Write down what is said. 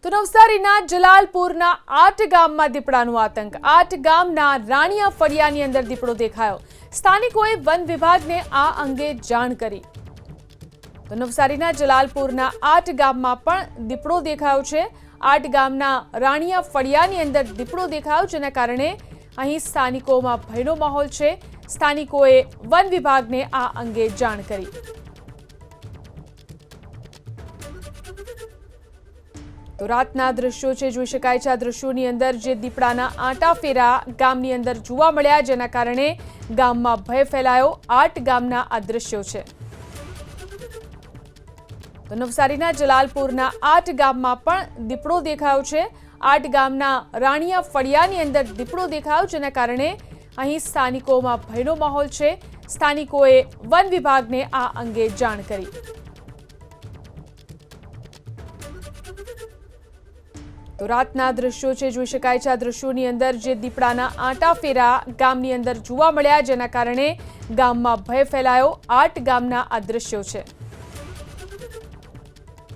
તો નવસારીના જલાલપુરના 8 ગામમાં દીપડાનો આતંક। 8 ગામના રાણિયા ફળિયાની અંદર દીપડો દેખાયો। સ્થાનિકોએ વન વિભાગને આ અંગે જાણ કરી। તો નવસારીના જલાલપુરના 8 ગામમાં પણ દીપડો દેખાયો છે। 8 ગામના રાણિયા ફળિયાની અંદર દીપડો દેખાયો, જેના કારણે અહીં સ્થાનિકોમાં ભયનો માહોલ છે। સ્થાનિકોએ વન વિભાગને આ અંગે જાણ કરી। તો રાતના દ્રશ્યો છે, જોઈ શકાય છે। આ દ્રશ્યોની અંદર જે દીપડાના આંટા ફેરા ગામની અંદર જોવા મળ્યા, જેના કારણે ગામમાં ભય ફેલાયો। 8 ગામના આ દ્રશ્યો છે। તો નવસારીના જલાલપુરના 8 ગામમાં પણ દીપડો દેખાયો છે। 8 ગામના રાણિયા ફળિયાની અંદર દીપડો દેખાયો, જેના કારણે અહીં સ્થાનિકોમાં ભયનો માહોલ છે। સ્થાનિકોએ વન વિભાગને આ અંગે જાણ કરી। તો રાતના દ્રશ્યો છે, જોઈ શકાય છે। આ દ્રશ્યોની અંદર જે દીપડાના આંટા ફેરા ગામની અંદર જોવા મળ્યા, જેના કારણે ગામમાં ભય ફેલાયો। 8 ગામના આ દ્રશ્યો છે।